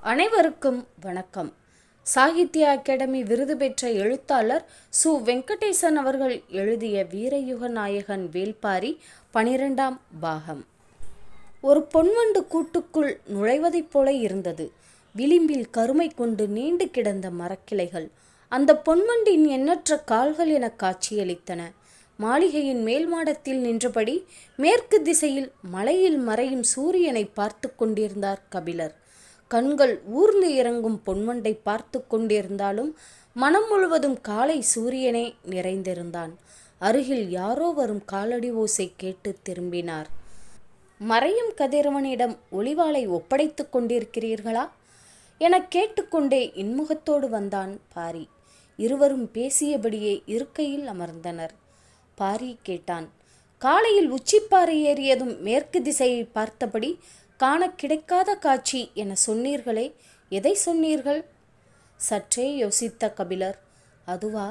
அனைவருக்கும் வணக்கம். சாகித்ய அகாடமி விருது பெற்ற எழுத்தாளர் சு. வெங்கடேசன் அவர்கள் எழுதிய வீரயுக நாயகன் வேள்பாரி 12ஆம் பாகம். ஒரு பொன்வண்டு கூட்டுக்குள் நுழைவதைப் போல இருந்தது. விளிம்பில் கருமை கொண்டு நீண்டு கிடந்த மரக்கிளைகள் அந்த பொன்வண்டின் எண்ணற்ற கால்கள் என காட்சியளித்தன. மாளிகையின் மேல் மாடத்தில் நின்றபடி மேற்கு திசையில் மலையில் மறையும் சூரியனை பார்த்து கொண்டிருந்தார் கபிலர். கண்கள் ஊர்ந்து இறங்கும் பொன்வண்டை பார்த்து கொண்டிருந்தாலும் மனம் முழுவதும் காலை சூரியனே நிறைந்திருந்தான். அருகில் யாரோ வரும் காலடி ஓசை கேட்டு திரும்பினார். மறையும் கதிரவனிடம் ஒளிவாளை ஒப்படைத்து கொண்டிருக்கிறீர்களா என கேட்டுக்கொண்டே இன்முகத்தோடு வந்தான் பாரி. இருவரும் பேசியபடியே இருக்கையில் அமர்ந்தனர். பாரி கேட்டான், காலையில் உச்சிப்பாறை ஏறியதும் மேற்கு திசையை பார்த்தபடி காண கிடைக்காத காட்சி என சொன்னீர்களே, எதை சொன்னீர்கள்? சற்றே யோசித்த கபிலர், அதுவா,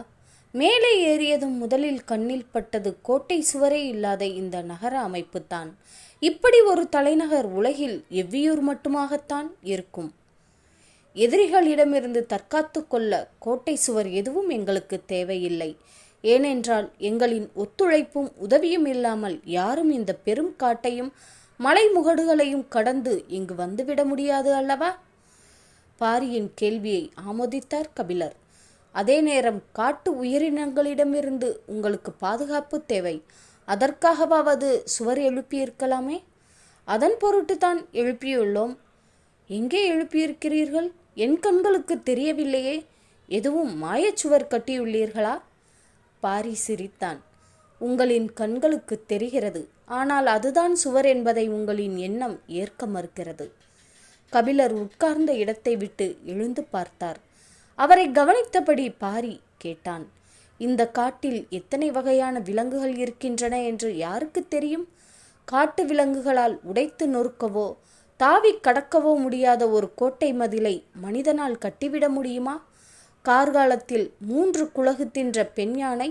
மேலே ஏறியதும் முதலில் கண்ணில் பட்டது கோட்டை சுவரே இல்லாத இந்த நகர அமைப்புத்தான். இப்படி ஒரு தலைநகர் உலகில் எவ்வியூர் மட்டுமாகத்தான் இருக்கும். எதிரிகளிடமிருந்து தற்காத்து கொள்ள கோட்டை சுவர் எதுவும் எங்களுக்கு தேவையில்லை. ஏனென்றால் எங்களின் ஒத்துழைப்பும் உதவியும் இல்லாமல் யாரும் இந்த பெரும் காட்டையும் மலை முகடுகளையும் கடந்து இங்கு வந்துவிட முடியாது அல்லவா? பாரியின் கேள்வியை ஆமோதித்தார் கபிலர். அதே நேரம் காட்டு உயிரினங்களிடமிருந்து உங்களுக்கு பாதுகாப்பு தேவை. அதற்காகவாவது சுவர் எழுப்பியிருக்கலாமே. அதன் பொருட்டுத்தான் எழுப்பியுள்ளோம். எங்கே எழுப்பியிருக்கிறீர்கள்? என் கண்களுக்கு தெரியவில்லையே. எதுவும் மாயச்சுவர் கட்டியுள்ளீர்களா? பாரி சிரித்தான். உங்களின் கண்களுக்கு தெரிகிறது, ஆனால் அதுதான் சுவர் என்பதை உங்களின் எண்ணம் ஏற்க மறுக்கிறது. கபிலர் உட்கார்ந்த இடத்தை விட்டு எழுந்து பார்த்தார். அவரை கவனித்தபடி பாரி கேட்டான், இந்த காட்டில் எத்தனை வகையான விலங்குகள் இருக்கின்றன என்று யாருக்கு தெரியும்? காட்டு விலங்குகளால் உடைத்து நொறுக்கவோ தாவி கடக்கவோ முடியாத ஒரு கோட்டை மதிலை மனிதனால் கட்டிவிட முடியுமா? கார்காலத்தில் 3 குலகு தின்ற பெண் யானை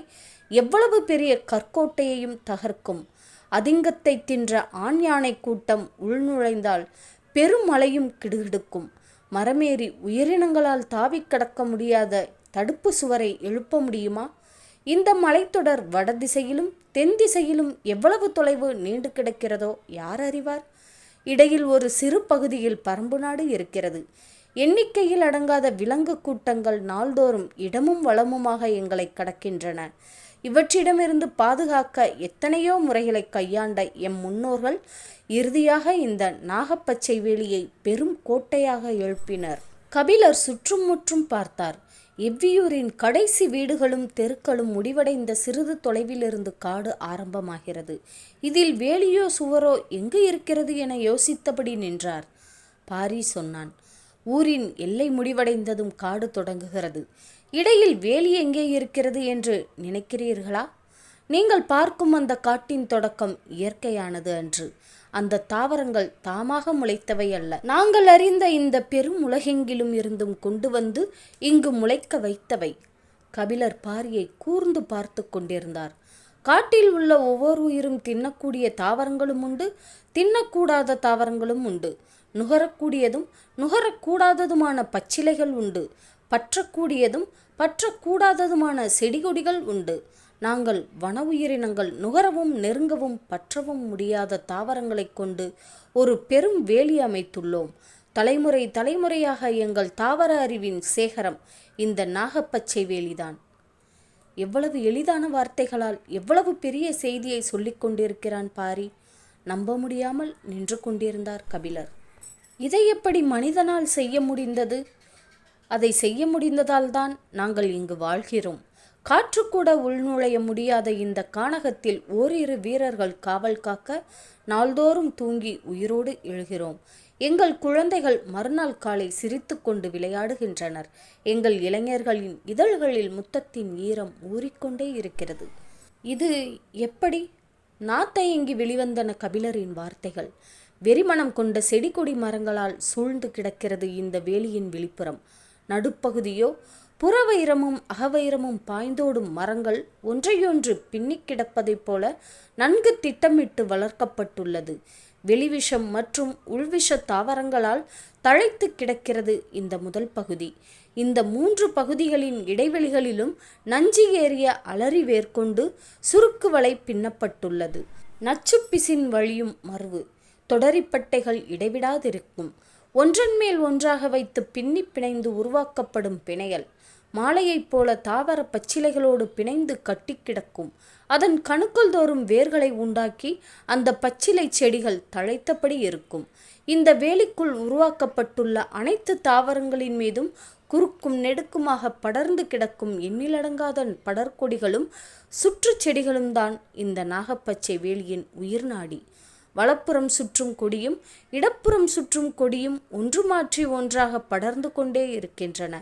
எவ்வளவு பெரிய கற்கோட்டையையும் தகர்க்கும். அதிங்கத்தை தின்ற ஆண் யானை கூட்டம் உள்நுழைந்தால் பெருமலையும் கிடுகிடுக்கும். மரமேறி உயிரினங்களால் தாவி கடக்க முடியாத தடுப்பு சுவரை எழுப்ப முடியுமா? இந்த மலைத்தொடர் வடதிசையிலும் தென் திசையிலும் எவ்வளவு தொலைவு நீண்டு கிடக்கிறதோ யார் அறிவார்? இடையில் ஒரு சிறு பகுதியில் பரம்பு நாடு இருக்கிறது. எண்ணிக்கையில் அடங்காத விலங்கு கூட்டங்கள் நாள்தோறும் இடமும் வளமுமாக எங்களை கடக்கின்றன. இவற்றிடமிருந்து பாதுகாக்க எத்தனையோ முறைகளை கையாண்ட எம் முன்னோர்கள் இறுதியாக இந்த நாகப்பச்சை வேலியை பெரும் கோட்டையாக எழுப்பினர். கபிலர் சுற்றும் முற்றும் பார்த்தார். எவ்வியூரின் கடைசி வீடுகளும் தெருக்களும் முடிவடைந்த சிறிது தொலைவிலிருந்து காடு ஆரம்பமாகிறது. இதில் வேலியோ சுவரோ எங்கு இருக்கிறது என யோசித்தபடி நின்றார். பாரி சொன்னான், ஊரின் எல்லை முடிவடைந்ததும் காடு தொடங்குகிறது. இடையில் வேலி எங்கே இருக்கிறது என்று நினைக்கிறீர்களா? நீங்கள் பார்க்கும் அந்த காட்டின் தொடக்கம் இயற்கையானது அன்று. அந்த தாவரங்கள் தாமாக முளைத்தவை அல்ல. நாங்கள் அறிந்த இந்த பெரும் உலகெங்கிலும் இருந்தும் கொண்டு வந்து இங்கு முளைக்க வைத்தவை. கபிலர் பாரியை கூர்ந்து பார்த்து கொண்டிருந்தார். காட்டில் உள்ள ஒவ்வொரு உயிரும் தின்னக்கூடிய தாவரங்களும் உண்டு, தின்னக்கூடாத தாவரங்களும் உண்டு. நுகரக்கூடியதும் நுகரக்கூடாததுமான பச்சிலைகள் உண்டு. பற்றக்கூடியதும் பற்றக்கூடாததுமான செடிகொடிகள் உண்டு. நாங்கள் வன உயிரினங்கள் நுகரவும் நெருங்கவும் பற்றவும் முடியாத தாவரங்களை கொண்டு ஒரு பெரும் வேலி அமைத்துள்ளோம். தலைமுறை தலைமுறையாக எங்கள் தாவர அறிவின் சேகரம் இந்த நாகப்பச்சை வேலிதான். எவ்வளவு எளிதான வார்த்தைகளால் எவ்வளவு பெரிய செய்தியை சொல்லிக் கொண்டிருக்கிறான் பாரி. நம்ப முடியாமல் நின்று கொண்டிருந்தார் கபிலர். இதை எப்படி மனிதனால் செய்ய முடிந்தது? அதை செய்ய முடிந்ததால் தான் நாங்கள் இங்கு வாழ்கிறோம். காற்று கூட உள்நுழைய முடியாத இந்த கானகத்தில் ஓரிரு வீரர்கள் காவல் காக்க நாள்தோறும் தூங்கி உயிரோடு எழுகிறோம். எங்கள் குழந்தைகள் மறுநாள் காலை சிரித்து கொண்டு விளையாடுகின்றனர். எங்கள் இளைஞர்களின் இதழ்களில் முத்தத்தின் ஈரம் ஊறிக்கொண்டே இருக்கிறது. இது எப்படி? நாத்தயங்கி வெளிவந்தன கபிலரின் வார்த்தைகள். வெறிமணம் கொண்ட செடி கொடி மரங்களால் சூழ்ந்து கிடக்கிறது இந்த வேலியின் வெளிப்புறம். நடுப்பகுதியோ புறவைரமும் அகவைரமும் பாய்ந்தோடும் மரங்கள் ஒன்றையொன்று பின்னிக் கிடப்பதைப் போல நன்கு திட்டமிட்டு வளர்க்கப்பட்டுள்ளது. வெளிவிஷம் மற்றும் உள்விஷ தாவரங்களால் தழைத்து கிடக்கிறது இந்த முதல் பகுதி. இந்த 3 பகுதிகளின் இடைவெளிகளிலும் நஞ்சு ஏறிய அலறி வேர்கொண்டு சுருக்கு வலை பின்னப்பட்டுள்ளது. நச்சுப்பிசின் வழியும் மருவு தொடரிப்பட்டைகள் இடைவிடாதிருக்கும். ஒன்றன் மேல் ஒன்றாக வைத்து பின்னி பிணைந்து உருவாக்கப்படும் பிணையல் மாலையைப் போல தாவர பச்சிலைகளோடு பிணைந்து கட்டி கிடக்கும். அதன் கணுக்கள் தோறும் வேர்களை உண்டாக்கி அந்த பச்சிலை செடிகள் தழைத்தபடி இருக்கும். இந்த வேலிக்குள் உருவாக்கப்பட்டுள்ள அனைத்து தாவரங்களின் மீதும் குறுக்கும் நெடுக்குமாக படர்ந்து கிடக்கும் எண்ணிலடங்காத படர்கொடிகளும் சுற்று செடிகளும் தான் இந்த நாகப்பச்சை வேலியின் உயிர் நாடி. வலப்புறம் சுற்றும் கொடியும் இடப்புறம் சுற்றும் கொடியும் ஒன்று மாற்றி ஒன்றாக படர்ந்து கொண்டே இருக்கின்றன.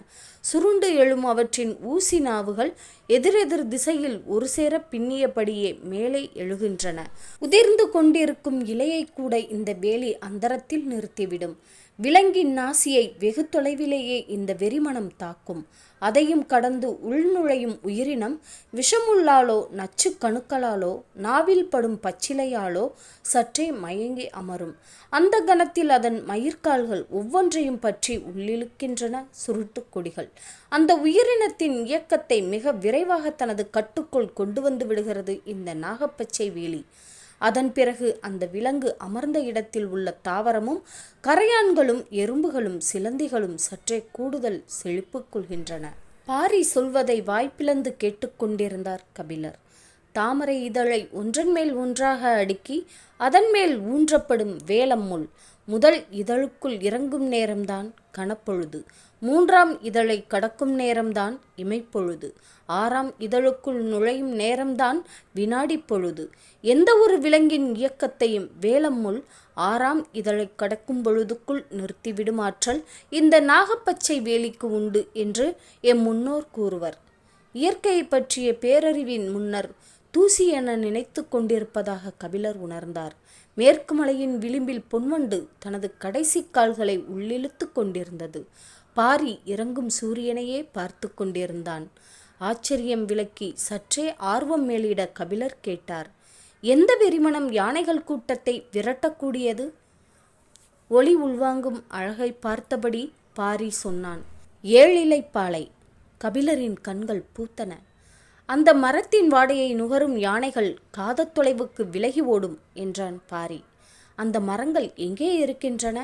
சுருண்டு எழும் அவற்றின் ஊசி நாவுகள் எதிரெதிர் திசையில் ஒரு சேர பின்னியபடியே மேலே எழுகின்றன. உதிர்ந்து கொண்டிருக்கும் இலையை கூட இந்த வேலி அந்தரத்தில் நிறுத்திவிடும். விலங்கின் நாசியை வெகு தொலைவிலேயே இந்த வெறிமணம் தாக்கும். அதையும் கடந்து உள்நுழையும் உயிரினம் விஷமுள்ளாலோ நச்சு கணுக்களாலோ நாவில் படும் பச்சிலையாலோ சற்றே மயங்கி அமரும். அந்த கணத்தில் அதன் மயிர்கால்கள் ஒவ்வொன்றையும் பற்றி உள்ளிழுக்கின்றன சுருட்டு கொடிகள். அந்த உயிரினத்தின் இயக்கத்தை மிக விரைவாக தனது கட்டுக்குள் கொண்டு வந்து விடுகிறது இந்த நாகப்பச்சை வேலி. அதன் பிறகு அந்த விலங்கு அமர்ந்த இடத்தில் உள்ள தாவரமும் கரையான்களும் எறும்புகளும் சிலந்திகளும் சற்றே கூடுதல் செழிப்பு கொள்கின்றன. பாரி சொல்வதை வாய்ப்பிழந்து கேட்டுக்கொண்டிருந்தார் கபிலர். தாமரை இதழை ஒன்றன் மேல் ஒன்றாக அடுக்கி அதன் மேல் ஊன்றப்படும் வேலம் முள் முதல் இதழுக்குள் இறங்கும் நேரம்தான் கணப்பொழுது, 3ஆம் இதழை கடக்கும் நேரம்தான் இமைப்பொழுது, 6ஆம் இதழுக்குள் நுழையும் நேரம்தான் வினாடி பொழுது. எந்த ஒரு விலங்கின் இயக்கத்தையும் வேலம் முள் 6ஆம் இதழை கடக்கும் பொழுதுக்குள் நிறுத்திவிடும் ஆற்றல் இந்த நாகப்பச்சை வேலிக்கு உண்டு என்று எம் முன்னோர் கூறுவர். இயற்கையை பற்றிய பேரறிவின் முன்னர் தூசி என நினைத்து கொண்டிருப்பதாக கபிலர் உணர்ந்தார். மேற்கு மலையின் விளிம்பில் பொன்வண்டு தனது கடைசி கால்களை உள்ளிழுத்து கொண்டிருந்தது. பாரி இறங்கும் சூரியனையே பார்த்து கொண்டிருந்தான். ஆச்சரியம் விலக்கி சற்றே ஆர்வம் மேலிட கபிலர் கேட்டார், எந்த வெறிமணம் யானைகள் கூட்டத்தை விரட்டக்கூடியது? ஒளி உள்வாங்கும் அழகை பார்த்தபடி பாரி சொன்னான், 7 இலைப்பாலை. கபிலரின் கண்கள் பூத்தன. அந்த மரத்தின் வாடையை நுகரும் யானைகள் காதத் தொலைவுக்கு விலகி ஓடும் என்றான் பாரி. அந்த மரங்கள் எங்கே இருக்கின்றன?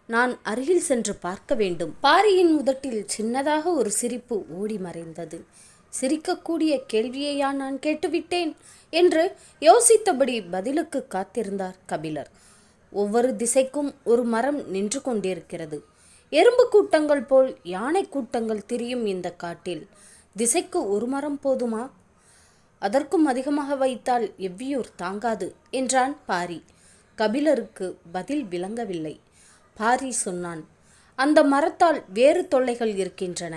நான் அருகில் சென்று பார்க்க வேண்டும். பாரியின் உதட்டில் சின்னதாக ஒரு சிரிப்பு ஓடி மறைந்தது. சிரிக்கக்கூடிய கேள்வியையா நான் கேட்டுவிட்டேன் என்று யோசித்தபடி பதிலுக்கு காத்திருந்தார் கபிலர். ஒவ்வொரு திசைக்கும் ஒரு மரம் நின்று கொண்டிருக்கிறது. எறும்பு கூட்டங்கள் போல் யானை கூட்டங்கள் திரியும் இந்த காட்டில் திசைக்கு ஒரு மரம் போதுமா? அதற்கும் அதிகமாக வைத்தால் எவ்வியூர் தாங்காது என்றான் பாரி. கபிலருக்கு பதில் விளங்கவில்லை. பாரி சொன்னான், அந்த மரத்தால் வேறு தொல்லைகள் இருக்கின்றன.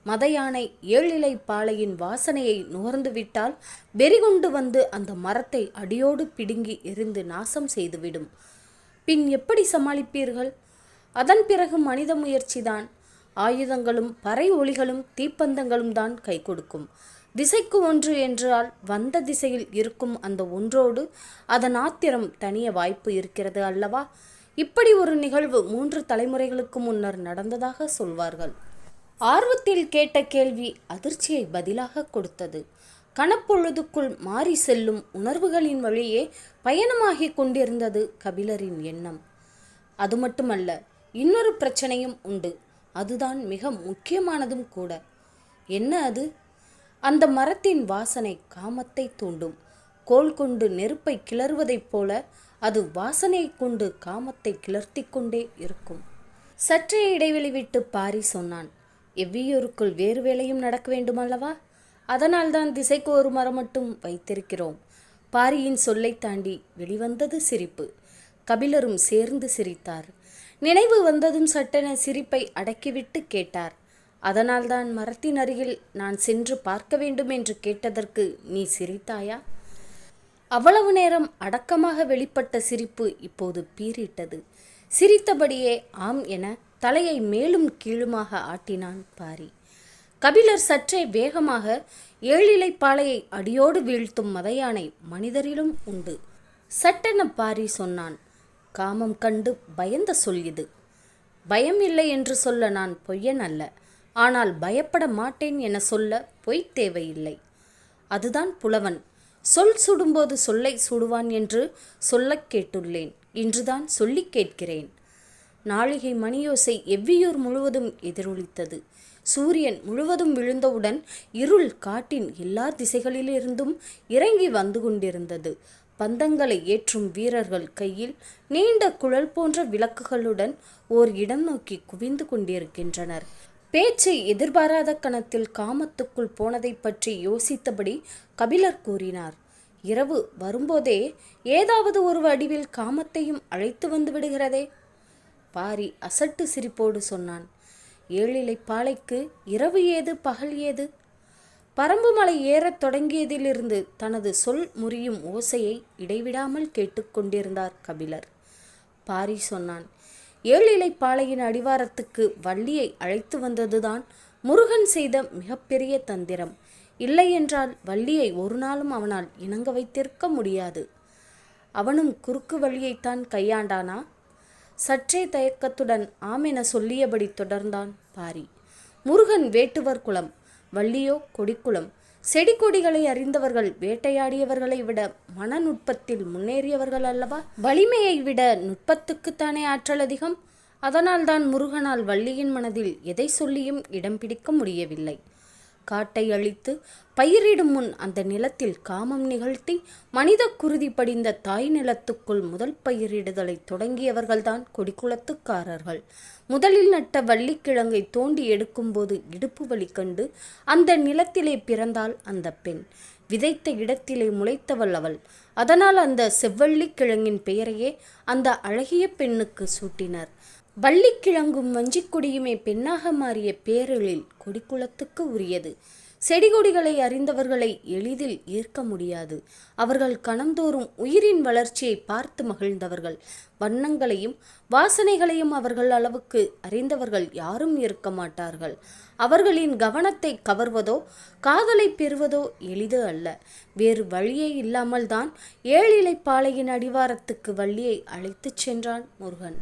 மத யானை 7 இலை பாலையின் வாசனையை நுகர்ந்து விட்டால் வெறிகொண்டு வந்து அந்த மரத்தை அடியோடு பிடுங்கி எரிந்து நாசம் செய்துவிடும். பின் எப்படி சமாளிப்பீர்கள்? அதன் பிறகு மனித முயற்சிதான். ஆயுதங்களும் பறை ஒளிகளும் தீப்பந்தங்களும் தான் கை கொடுக்கும். திசைக்கு ஒன்று என்றால் வந்த திசையில் இருக்கும் அந்த ஒன்றோடு அதன் ஆத்திரம் தனிய வாய்ப்பு இருக்கிறது அல்லவா? இப்படி ஒரு நிகழ்வு 3 தலைமுறைகளுக்கு முன்னர் நடந்ததாக சொல்வார்கள். ஆர்வத்தில் கேட்ட கேள்வி அதிர்ச்சியை பதிலாக கொடுத்தது. கணப்பொழுதுக்குள் மாறி செல்லும் உணர்வுகளின் வழியே பயணமாகி கொண்டிருந்தது கபிலரின் எண்ணம். அது மட்டுமல்ல, இன்னொரு பிரச்சனையும் உண்டு. அதுதான் மிக முக்கியமானதும் கூட. என்ன அது? அந்த மரத்தின் வாசனை காமத்தை தூண்டும். கோல் கொண்டு நெருப்பை கிளறுவதைப் போல அது வாசனையை கொண்டு காமத்தை கிளர்த்தி கொண்டே இருக்கும். சற்றே இடைவெளி விட்டு பாரி சொன்னான், எவ்வியூருக்குள் வேறு வேலையும் நடக்க வேண்டுமல்லவா? அதனால்தான் திசைக்கு ஒரு மரம் மட்டும் வைத்திருக்கிறோம். பாரியின் சொல்லை தாண்டி வெளிவந்தது சிரிப்பு. கபிலரும் சேர்ந்து சிரித்தார். நினைவு வந்ததும் சட்டென சிரிப்பை அடக்கிவிட்டு கேட்டார், அதனால்தான் மரத்தின் அருகில் நான் சென்று பார்க்க வேண்டும் என்று கேட்டதற்கு நீ சிரித்தாயா? அவ்வளவு நேரம் அடக்கமாக வெளிப்பட்ட சிரிப்பு இப்போது பீறிட்டது. சிரித்தபடியே ஆம் என தலையை மேலும் கீழுமாக ஆட்டினான் பாரி. கபிலர் சற்றே வேகமாக 7 இலைப்பாலையை அடியோடு வீழ்த்தும் மதையானை மனிதரிலும் உண்டு. சட்டென பாரி சொன்னான், காமம் கண்டு பயந்த சொல் இது. பயம் இல்லை என்று சொல்ல நான் பொய்யன் அல்ல. ஆனால் பயப்பட மாட்டேன் என சொல்ல பொய் தேவையில்லை. அதுதான் புலவன். சொல் சுடும்போது சொல்லை சுடுவான் என்று சொல்லக் கேட்டுள்ளேன். இன்றுதான் சொல்லிக் கேட்கிறேன். நாழிகை மணியோசை எவ்வியூர் முழுவதும் எதிரொலித்தது. சூரியன் முழுவதும் விழுந்தவுடன் இருள் காட்டின் எல்லா திசைகளிலிருந்தும் இறங்கி வந்து கொண்டிருந்தது. பந்தங்களை ஏற்றும் வீரர்கள் கையில் நீண்ட குழல் போன்ற விளக்குகளுடன் ஓர் இடம் நோக்கி குவிந்து கொண்டிருக்கின்றனர். பேச்சு எதிர்பாராத கணத்தில் காமத்துக்குள் போனதை பற்றி யோசித்தபடி கபிலர் கூறினார். இரவு வரும்போதே ஏதாவது ஒரு வடிவில் காமத்தையும் அழைத்து வந்து விடுகிறதே. பாரி அசட்டு சிரிப்போடு சொன்னான். ஏழிலை பாலைக்கு இரவு ஏது பகல் ஏது? பரம்புமலை ஏறத் தொடங்கியதிலிருந்து தனது சொல் முறியும் ஓசையை இடைவிடாமல் கேட்டுக்கொண்டிருந்தார் கபிலர். பாரி சொன்னான். ஏழிலை பாலையின் அடிவாரத்துக்கு வள்ளியை அழைத்து வந்ததுதான் முருகன் செய்த மிகப்பெரிய தந்திரம். இல்லை என்றால் வள்ளியை ஒரு நாளும் அவனால் இணங்க வைத்திருக்க முடியாது. அவனும் குறுக்கு வழியைத்தான் கையாண்டானா? சற்றே தயக்கத்துடன் ஆமென சொல்லியபடி தொடர்ந்தான் பாரி. முருகன் வேட்டுவர் குலம், வள்ளியோ கொடிக்குளம். செடி கொடிகளை அறிந்தவர்கள் வேட்டையாடியவர்களை விட மனநுட்பத்தில் முன்னேறியவர்கள் அல்லவா? வலிமையை விட நுட்பத்துக்குத்தானே ஆற்றல் அதிகம். அதனால்தான் முருகனால் வள்ளியின் மனதில் எதை சொல்லியும் இடம் பிடிக்க முடியவில்லை. காட்டை அழித்து பயிரிடும் முன் அந்த நிலத்தில் காமம் நிகழ்த்தி மனித குருதி படிந்த தாய் நிலத்துக்குள் முதல் பயிரிடுதலை தொடங்கியவர்கள்தான் கொடிக்குளத்துக்காரர்கள். முதலில் நட்ட வள்ளிக்கிழங்கை தோண்டி எடுக்கும்போது இடுப்பு வலி கண்டு அந்த நிலத்திலே பிறந்தாள் அந்த பெண். விதைத்த இடத்திலே முளைத்தவள் அவள். அதனால் அந்த செவ்வள்ளிக்கிழங்கின் பெயரையே அந்த அழகிய பெண்ணுக்கு சூட்டினர். வள்ளிக்கிழங்கும் வஞ்சிக்கொடியுமே பெண்ணாக மாறிய பேரெழில் கொடிக்குளத்துக்கு உரியது. செடிகொடிகளை அறிந்தவர்களை எளிதில் ஏற்க முடியாது. அவர்கள் கணந்தோறும் உயிரின் வளர்ச்சியை பார்த்து மகிழ்ந்தவர்கள். வண்ணங்களையும் வாசனைகளையும் அவர்கள் அளவுக்கு அறிந்தவர்கள் யாரும் இருக்க மாட்டார்கள். அவர்களின் கவனத்தை கவர்வதோ காதலை பெறுவதோ எளிது அல்ல. வேறு வழியே இல்லாமல் தான் ஏழிலை பாலையின் அடிவாரத்துக்கு வள்ளியை அழைத்துச் சென்றான் முருகன்.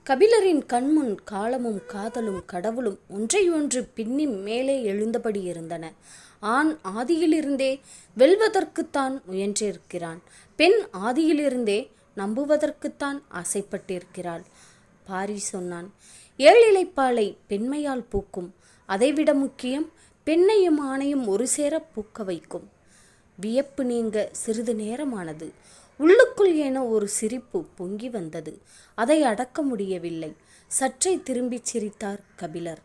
கபிலரின் கண்முன் காலமும் காதலும் கடவுளும் ஒன்றையொன்று பின்னி மேலே எழுந்தபடி இருந்தன. ஆண் ஆதியிலிருந்தே வெல்வதற்குத்தான் முயன்றிருக்கிறான். பெண் ஆதியிலிருந்தே நம்புவதற்குத்தான் ஆசைப்பட்டிருக்கிறாள். பாரி சொன்னான். ஏழிலைப்பாலை பெண்மையால் பூக்கும். அதைவிட முக்கியம், பெண்ணையும் ஆணையும் ஒரு சேர பூக்க வைக்கும். வியப்பு நீங்க சிறிது நேரமானது. உள்ளுக்குள் ஏனோ ஒரு சிரிப்பு பொங்கி வந்தது. அதை அடக்க முடியவில்லை. சற்றே திரும்பி சிரித்தார் கபிலர்.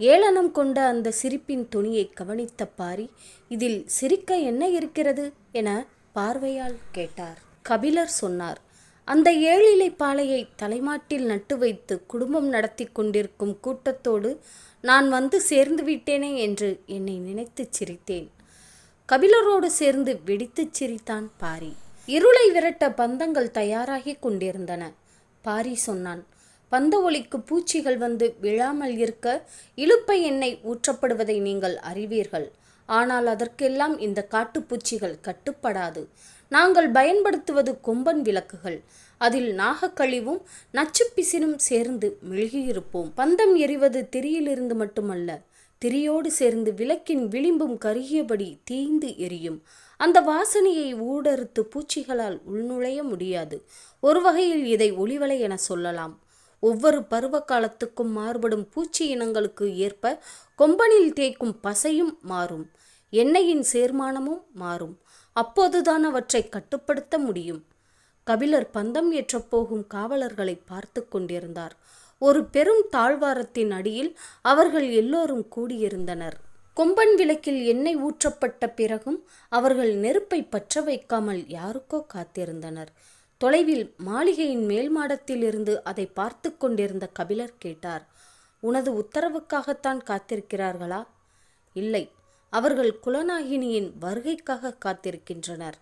ஏளனம் கொண்ட அந்த சிரிப்பின் தொனியை கவனித்த பாரி, இதில் சிரிக்க என்ன இருக்கிறது என பார்வையால் கேட்டார். கபிலர் சொன்னார். அந்த ஏழிலை பாலையை தலைமாட்டில் நட்டு வைத்து குடும்பம் நடத்தி கொண்டிருக்கும் கூட்டத்தோடு நான் வந்து சேர்ந்து விட்டேனே என்று என்னை நினைத்து சிரித்தேன். கபிலரோடு சேர்ந்து வெடித்து சிரித்தான் பாரி. இருளை விரட்ட பந்தங்கள் தயாராகி கொண்டிருந்தன. பாரி சொன்னான். பந்த ஒளிக்கு பூச்சிகள் வந்து விழாமல் இருக்க இலுப்பை எண்ணெய் ஊற்றப்படுவதை நீங்கள் அறிவீர்கள். ஆனால் அதற்கெல்லாம் இந்த காட்டுப்பூச்சிகள் கட்டுப்படாது. நாங்கள் பயன்படுத்துவது கொம்பன் விளக்குகள். அதில் நாகக்கழிவும் நச்சுப்பிசினும் சேர்ந்து மெழுகியிருப்போம். பந்தம் எரிவது திரியிலிருந்து மட்டுமல்ல, திரியோடு சேர்ந்து விளக்கின் விளிம்பும் கருகியபடி தீய்ந்து எரியும். அந்த வாசனையை ஊடறுத்து பூச்சிகளால் உள்நுழைய முடியாது. ஒரு வகையில் இதை ஒளிவலை என சொல்லலாம். ஒவ்வொரு பருவ காலத்துக்கும் மாறுபடும் பூச்சி இனங்களுக்கு ஏற்ப கொம்பனில் தேய்க்கும் பசையும் மாறும், எண்ணெயின் சேர்மானமும் மாறும். அப்போதுதான் அவற்றை கட்டுப்படுத்த முடியும். கபிலர் பந்தம் ஏற்றப்போகும் காவலர்களை பார்த்து கொண்டிருந்தார். ஒரு பெரும் தாழ்வாரத்தின் அடியில் அவர்கள் எல்லோரும் கூடியிருந்தனர். கொம்பன் விளக்கில் எண்ணெய் ஊற்றப்பட்ட பிறகும் அவர்கள் நெருப்பை பற்ற வைக்காமல் யாருக்கோ காத்திருந்தனர். தொலைவில் மாளிகையின் மேல் மாடத்தில் இருந்து அதை பார்த்து கொண்டிருந்த கபிலர் கேட்டார். உனது உத்தரவுக்காகத்தான் காத்திருக்கிறார்களா? இல்லை, அவர்கள் குலநாகினியின் வருகைக்காக காத்திருக்கின்றனர்.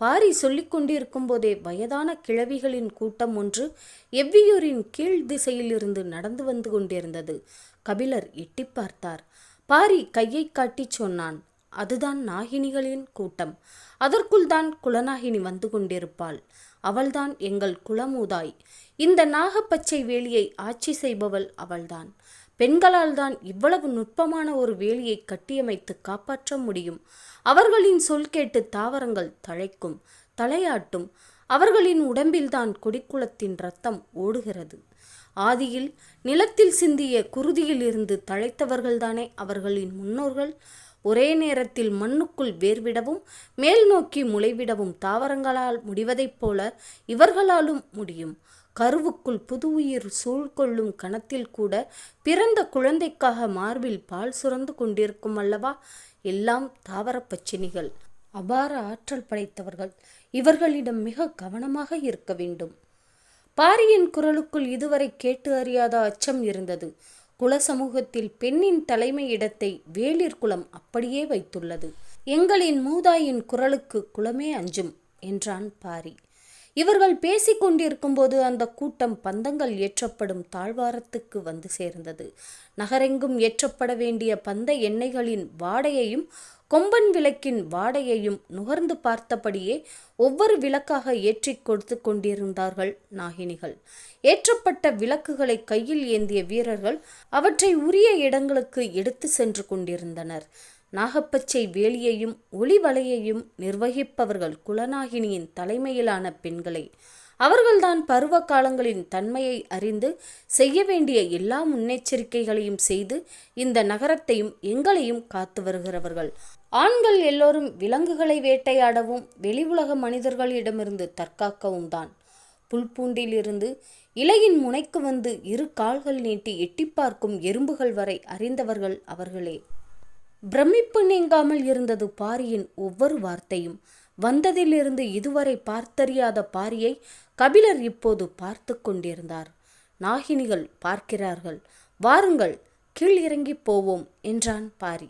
பாரி சொல்லிக் கொண்டிருக்கும் போதே வயதான கிழவிகளின் கூட்டம் ஒன்று எவ்வியூரின் கீழ் திசையிலிருந்து நடந்து வந்து கொண்டிருந்தது. கபிலர் எட்டி பார்த்தார். பாரி கையை காட்டி சொன்னான். அதுதான் நாகினிகளின் கூட்டம். அதற்குள் தான் குலநாகினி வந்து கொண்டிருப்பாள். அவள்தான் எங்கள் குலமூதாய். இந்த நாகப்பச்சை வேலியை ஆட்சி செய்பவள் அவள்தான். பெண்களால் தான் இவ்வளவு நுட்பமான ஒரு வேலியை கட்டியமைத்து காப்பாற்ற முடியும். அவர்களின் சொல் கேட்டு தாவரங்கள் தழைக்கும், தலையாட்டும். அவர்களின் உடம்பில்தான் கொடிக்குளத்தின் இரத்தம் ஓடுகிறது. ஆதியில் நிலத்தில் சிந்திய குருதியிலிருந்து தழைத்தவர்கள்தானே அவர்களின் முன்னோர்கள். ஒரே நேரத்தில் மண்ணுக்குள் வேர்விடவும் மேல் நோக்கி முளைவிடவும் தாவரங்களால் முடிவதைப் போல இவர்களாலும் முடியும். கருவுக்குள் புது உயிர் சூழ்கொள்ளும் கணத்தில் கூட பிறந்த குழந்தைக்காக மார்பில் பால் சுரந்து கொண்டிருக்கும் அல்லவா. எல்லாம் தாவர பச்சினிகள், அபார ஆற்றல் படைத்தவர்கள். இவர்களிடம் மிக கவனமாக இருக்க வேண்டும். பாரியின் குரலுக்குள் இதுவரை கேட்டு அறியாத அச்சம் இருந்தது. குல சமூகத்தில் பெண்ணின் தலைமை இடத்தை வேளிர் குலம் அப்படியே வைத்துள்ளது. எங்களின் மூதாயின் குரலுக்கு குலமே அஞ்சும் என்றான் பாரி. இவர்கள் பேசிக்கொண்டிருக்கும் போது அந்த கூட்டம் பந்தங்கள் ஏற்றப்படும் தாழ்வாரத்துக்கு வந்து சேர்ந்தது. நகரெங்கும் ஏற்றப்பட வேண்டிய பந்த எண்ணெய்களின் வாடையையும் கொம்பன் விளக்கின் வாடையையும் நுகர்ந்து பார்த்தபடியே ஒவ்வொரு விளக்காக ஏற்றி கொடுத்து கொண்டிருந்தார்கள் நாகினிகள். ஏற்றப்பட்ட விளக்குகளை கையில் ஏந்திய வீரர்கள் அவற்றை உரிய இடங்களுக்கு எடுத்து சென்று கொண்டிருந்தனர். நாகப்பச்சை வேலியையும் ஒளிவலையையும் நிர்வகிப்பவர்கள் குலநாகினியின் தலைமையிலான பெண்களே. அவர்கள்தான் பருவ காலங்களின் தன்மையை அறிந்து செய்ய வேண்டிய எல்லா முன்னெச்சரிக்கைகளையும் செய்து இந்த நகரத்தையும் எங்களையும் காத்து வருகிறவர்கள். ஆண்கள் எல்லோரும் விலங்குகளை வேட்டையாடவும் வெளி உலக மனிதர்களிடமிருந்து தற்காக்கவும் தான். புல்பூண்டிலிருந்து இலையின் முனைக்கு வந்து இரு கால்கள் நீட்டி எட்டி பார்க்கும் எறும்புகள் வரை அறிந்தவர்கள் அவர்களே. பிரமிப்பு நீங்காமல் இருந்தது பாரியின் ஒவ்வொரு வார்த்தையும். வந்ததிலிருந்து இதுவரை பார்த்தறியாத பாரியை கபிலர் இப்போது பார்த்து கொண்டிருந்தார். நாகினிகள் பார்க்கிறார்கள், வாருங்கள் கீழ் இறங்கி போவோம் என்றான் பாரி.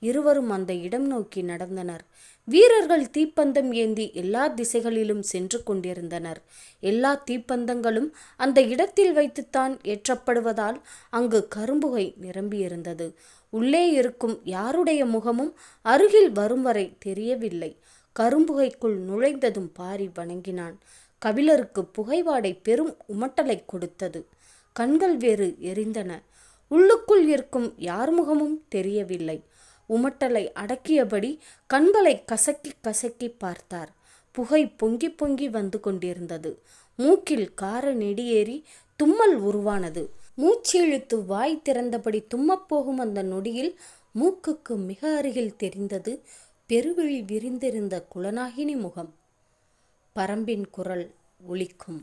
இருவரும் அந்த இடம் நோக்கி நடந்தனர். வீரர்கள் தீப்பந்தம் ஏந்தி எல்லா திசைகளிலும் சென்று கொண்டிருந்தனர். எல்லா தீப்பந்தங்களும் அந்த இடத்தில் வைத்துத்தான் ஏற்றப்படுவதால் அங்கு கரும்புகை நிரம்பியிருந்தது. உள்ளே இருக்கும் யாருடைய முகமும் அருகில் வரும் வரை தெரியவில்லை. கரும்புகைக்குள் நுழைந்ததும் பாரி வணங்கினான். கபிலருக்கு புகைவாடை பெரும் உமட்டலை கொடுத்தது. கண்கள் வேறு எரிந்தன. உள்ளுக்குள் இருக்கும் யார் முகமும் தெரியவில்லை. உமட்டலை அடக்கியபடி கண்களை கசக்கி கசக்கி பார்த்தார். புகை பொங்கி பொங்கி வந்து கொண்டிருந்தது. மூக்கில் கார நெடியேறி தும்மல் உருவானது. மூச்சு இழுத்து வாய் திறந்தபடி தும்மப்போகும் அந்த நொடியில் மூக்குக்கு மிக அருகில் தெரிந்தது பெருவிழி விரிந்திருந்த குலநாகினி முகம். பரம்பின் குரல் ஒலிக்கும்.